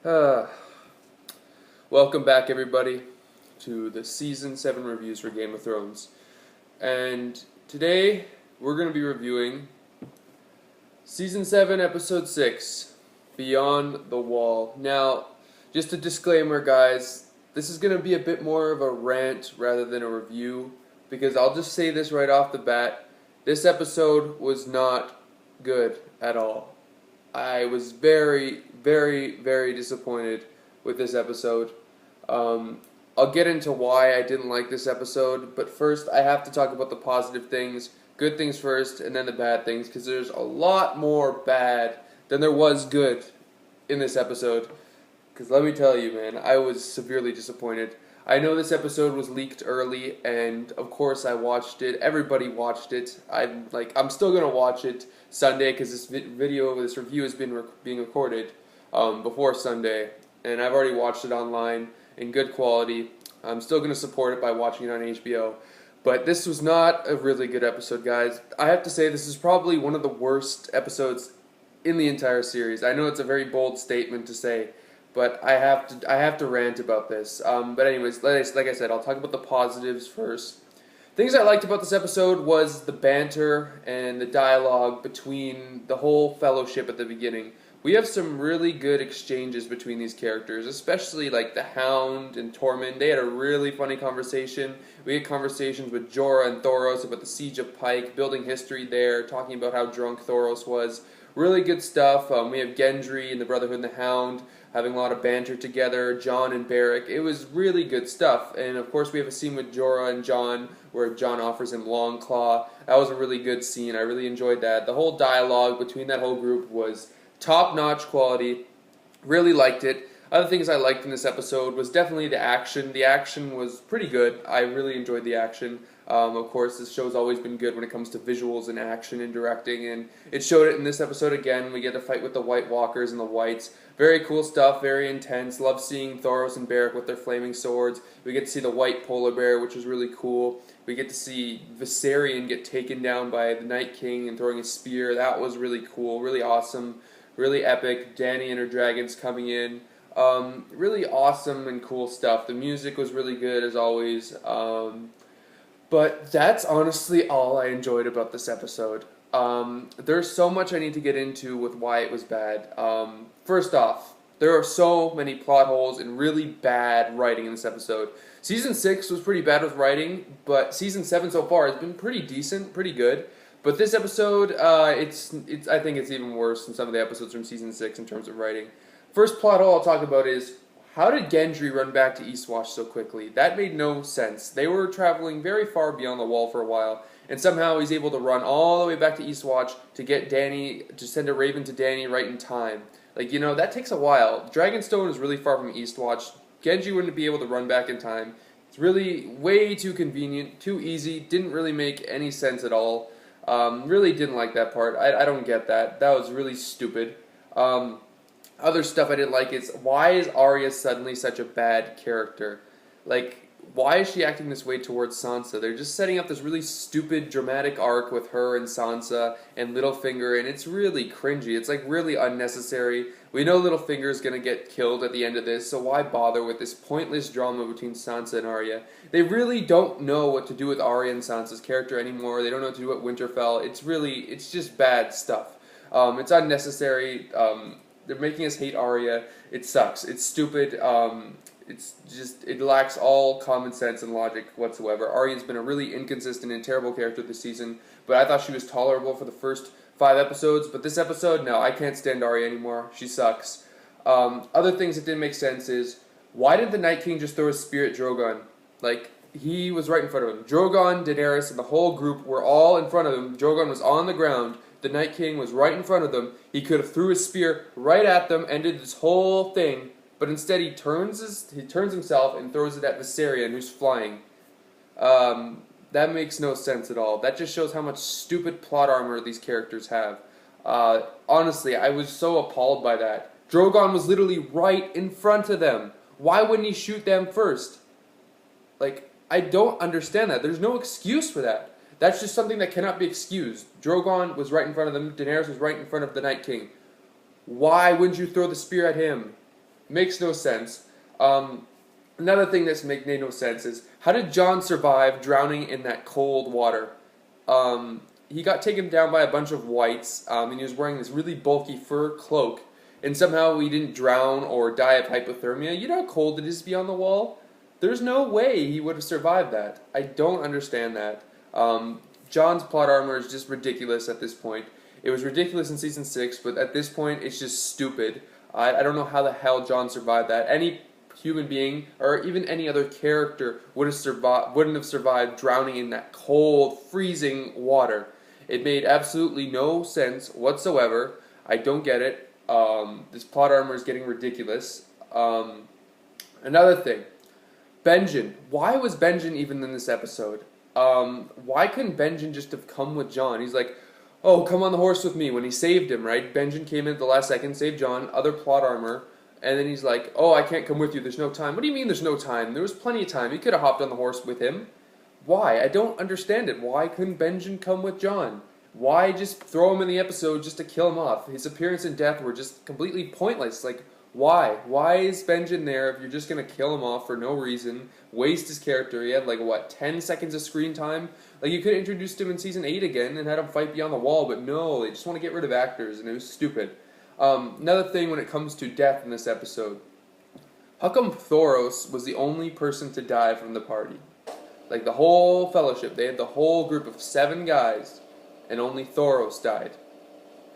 Uh, Welcome back, everybody, to the Season 7 reviews for Game of Thrones. And today, we're going to be reviewing Season 7, Episode 6, Beyond the Wall. Now, just a disclaimer, guys, this is going to be a bit more of a rant rather than a review, because I'll just say this right off the bat. This episode was not good at all. I was very, very disappointed with this episode. I'll get into why I didn't like this episode, but first I have to talk about the positive things, good things first, and then the bad things, because there's a lot more bad than there was good in this episode. Because let me tell you, man, I was severely disappointed. I know this episode was leaked early, and of course I watched it. Everybody watched it. I'm still gonna watch it Sunday because this this review has been being recorded before Sunday, and I've already watched it online in good quality. I'm still gonna support it by watching it on HBO. But this was not a really good episode, guys. I have to say this is probably one of the worst episodes in the entire series. I know it's a very bold statement to say, but I have to rant about this. But anyways, like I said, I'll talk about the positives first. Things I liked about this episode was the banter and the dialogue between the whole fellowship at the beginning. We have some really good exchanges between these characters, especially like the Hound and Tormund. They had a really funny conversation. We had conversations with Jorah and Thoros about the Siege of Pike, building history there, talking about how drunk Thoros was. Really good stuff. We have Gendry and the Brotherhood and the Hound having a lot of banter together, Jon and Beric. It was really good stuff. And of course we have a scene with Jorah and Jon where Jon offers him Longclaw. That was a really good scene. I really enjoyed that. The whole dialogue between that whole group was top-notch quality. Really liked it. Other things I liked in this episode was definitely the action. The action was pretty good. I really enjoyed the action. Of course, this show's always been good when it comes to visuals and action and directing, and it showed it in this episode again. We get to fight with the White Walkers and the Whites. Very cool stuff, very intense. Love seeing Thoros and Beric with their flaming swords. We get to see the White Polar Bear, which was really cool. We get to see Viserion get taken down by the Night King and throwing a spear. That was really cool, really awesome, really epic. Dany and her dragons coming in. Really awesome and cool stuff. The music was really good as always. But that's honestly all I enjoyed about this episode. There's so much I need to get into with why it was bad. First off, there are so many plot holes and really bad writing in this episode. Season 6 was pretty bad with writing, but Season 7 so far has been pretty decent, pretty good. But this episode, I think it's even worse than some of the episodes from Season 6 in terms of writing. First plot hole I'll talk about is, how did Gendry run back to Eastwatch so quickly? That made no sense. They were traveling very far beyond the wall for a while, and somehow he's able to run all the way back to Eastwatch to get Dany, to send a raven to Dany right in time. That takes a while. Dragonstone is really far from Eastwatch. Genji wouldn't be able to run back in time. It's really way too convenient, too easy, didn't really make any sense at all. Really didn't like that part. I don't get that. That was really stupid. Other stuff I didn't like is, why is Arya suddenly such a bad character? Why is she acting this way towards Sansa? They're just setting up this really stupid, dramatic arc with her and Sansa and Littlefinger, and it's really cringy. It's really unnecessary. We know Littlefinger's gonna get killed at the end of this, so why bother with this pointless drama between Sansa and Arya? They really don't know what to do with Arya and Sansa's character anymore. They don't know what to do with Winterfell. It's just bad stuff. It's unnecessary. They're making us hate Arya. It sucks. It's stupid. It lacks all common sense and logic whatsoever. Arya's been a really inconsistent and terrible character this season, but I thought she was tolerable for the first 5 episodes. But this episode, no, I can't stand Arya anymore. She sucks. Other things that didn't make sense is, why did the Night King just throw a spear at Drogon? He was right in front of him. Drogon, Daenerys, and the whole group were all in front of him. Drogon was on the ground. The Night King was right in front of them. He could have threw his spear right at them, ended this whole thing, but instead he turns himself and throws it at Viserion, who's flying. That makes no sense at all. That just shows how much stupid plot armor these characters have. Honestly, I was so appalled by that. Drogon was literally right in front of them. Why wouldn't he shoot them first? I don't understand that. There's no excuse for that. That's just something that cannot be excused. Drogon was right in front of them. Daenerys was right in front of the Night King. Why wouldn't you throw the spear at him? Makes no sense. Another thing that's made no sense is, how did John survive drowning in that cold water? He got taken down by a bunch of whites, and he was wearing this really bulky fur cloak, and somehow he didn't drown or die of hypothermia. You know how cold it is to be on the wall? There's no way he would have survived that. I don't understand that. John's plot armor is just ridiculous at this point. It was ridiculous in Season 6, but at this point, it's just stupid. I don't know how the hell John survived that. Any human being, or even any other character, wouldn't have survived drowning in that cold, freezing water. It made absolutely no sense whatsoever. I don't get it. This plot armor is getting ridiculous. Another thing. Benjen. Why was Benjen even in this episode? Why couldn't Benjen just have come with John? He's like, oh, come on the horse with me, when he saved him, right? Benjen came in at the last second, saved John, other plot armor, and then he's like, oh, I can't come with you, there's no time. What do you mean there's no time? There was plenty of time. He could have hopped on the horse with him. Why? I don't understand it. Why couldn't Benjen come with John? Why just throw him in the episode just to kill him off? His appearance and death were just completely pointless. Like, why? Why is Benjen there if you're just going to kill him off for no reason? Waste his character. He had, like, what, 10 seconds of screen time? Like, you could have introduced him in Season 8 again and had him fight beyond the wall, but no, they just want to get rid of actors, and it was stupid. Another thing when it comes to death in this episode. How come Thoros was the only person to die from the party? Like, the whole fellowship, they had the whole group of 7 guys, and only Thoros died.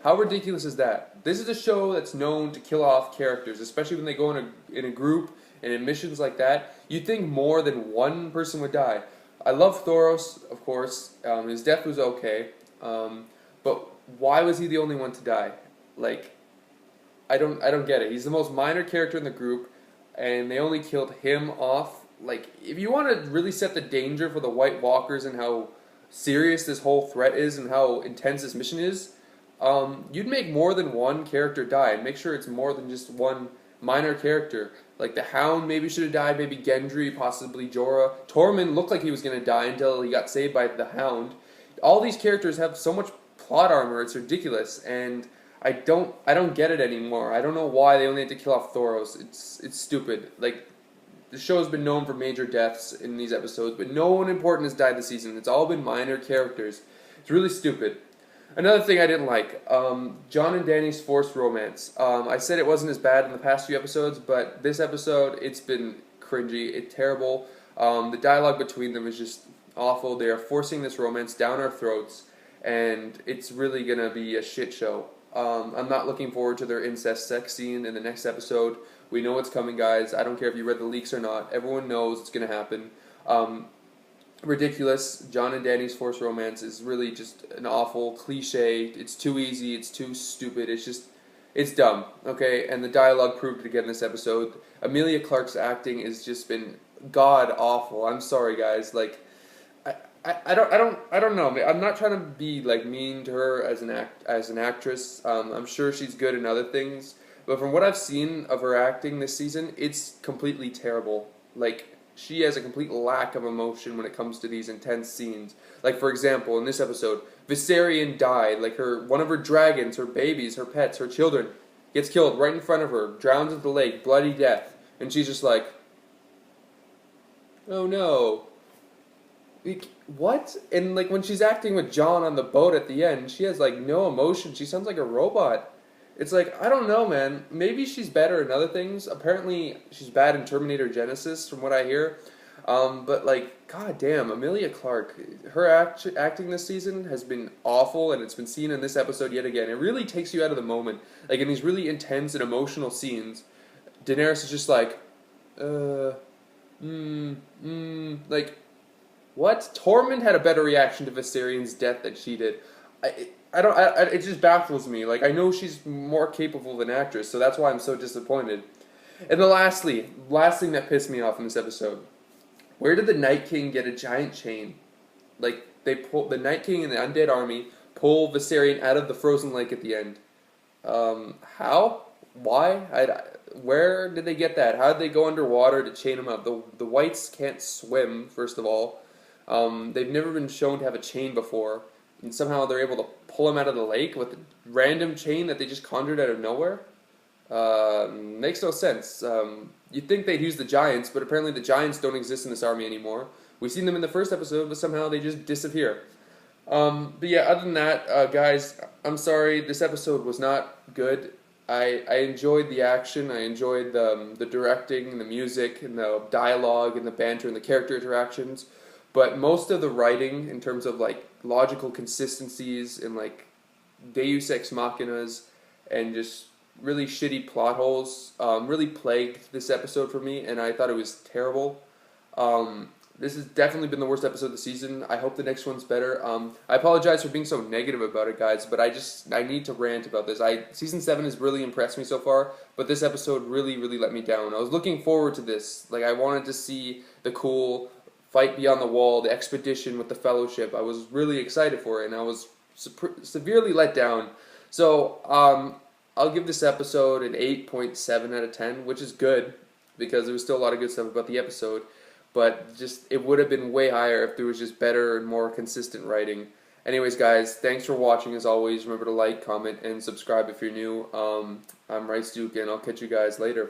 How ridiculous is that? This is a show that's known to kill off characters, especially when they go in a group and in missions like that. You'd think more than one person would die. I love Thoros, of course. His death was okay. But why was he the only one to die? Like, I don't get it. He's the most minor character in the group, and they only killed him off. Like, if you want to really set the danger for the White Walkers and how serious this whole threat is and how intense this mission is, you'd make more than one character die, and make sure it's more than just one minor character. Like, the Hound maybe should have died, maybe Gendry, possibly Jorah. Tormund looked like he was going to die until he got saved by the Hound. All these characters have so much plot armor, it's ridiculous, and I don't get it anymore. I don't know why they only had to kill off Thoros. It's stupid. Like, the show's been known for major deaths in these episodes, but no one important has died this season. It's all been minor characters. It's really stupid. Another thing I didn't like, John and Dany's forced romance. I said it wasn't as bad in the past few episodes, but this episode, it's been cringy. It's terrible. The dialogue between them is just awful. They are forcing this romance down our throats, and it's really going to be a shit show. I'm not looking forward to their incest sex scene in the next episode. We know what's coming, guys. I don't care if you read the leaks or not. Everyone knows it's going to happen. Ridiculous. John and Dany's forced romance is really just an awful cliche. It's too easy. It's too stupid. It's dumb. Okay, and the dialogue proved it again this episode. Emilia Clarke's acting has just been god awful. I'm sorry, guys. Like, I don't know. I'm not trying to be like mean to her as an actress. I'm sure she's good in other things, but from what I've seen of her acting this season, it's completely terrible. Like, she has a complete lack of emotion when it comes to these intense scenes. Like, for example, in this episode, Viserion died. Like, one of her dragons, her babies, her pets, her children, gets killed right in front of her, drowns into the lake, bloody death, and she's just like, oh no. Like, what? And like when she's acting with John on the boat at the end, she has like no emotion. She sounds like a robot. It's like, I don't know, man. Maybe she's better in other things. Apparently, she's bad in Terminator Genesis, from what I hear. But like, god damn, Emilia Clarke, her acting this season has been awful, and it's been seen in this episode yet again. It really takes you out of the moment. Like, in these really intense and emotional scenes, Daenerys is just like, like, what? Tormund had a better reaction to Viserion's death than she did. It just baffles me. Like, I know she's more capable of an actress, so that's why I'm so disappointed. And the last thing that pissed me off in this episode, where did the Night King get a giant chain? Like, the Night King and the Undead Army pull Viserion out of the frozen lake at the end. How? Why? Where did they get that? How did they go underwater to chain him up? The Whites can't swim, first of all. They've never been shown to have a chain before, and somehow they're able to pull him out of the lake with a random chain that they just conjured out of nowhere. Makes no sense. You'd think they'd use the Giants, but apparently the Giants don't exist in this army anymore. We've seen them in the first episode, but somehow they just disappear. But yeah, other than that, guys, I'm sorry, this episode was not good. I enjoyed the action, I enjoyed the directing, and the music, and the dialogue, and the banter, and the character interactions. But most of the writing, in terms of like logical consistencies and like Deus Ex Machinas, and just really shitty plot holes, really plagued this episode for me, and I thought it was terrible. This has definitely been the worst episode of the season. I hope the next one's better. I apologize for being so negative about it, guys, but I need to rant about this. Season 7 has really impressed me so far, but this episode really, really let me down. I was looking forward to this. Like, I wanted to see the cool fight beyond the wall, the expedition with the Fellowship. I was really excited for it, and I was severely let down. So, I'll give this episode an 8.7 out of 10, which is good, because there was still a lot of good stuff about the episode. But just it would have been way higher if there was just better and more consistent writing. Anyways, guys, thanks for watching as always. Remember to like, comment, and subscribe if you're new. I'm Rice Duke, and I'll catch you guys later.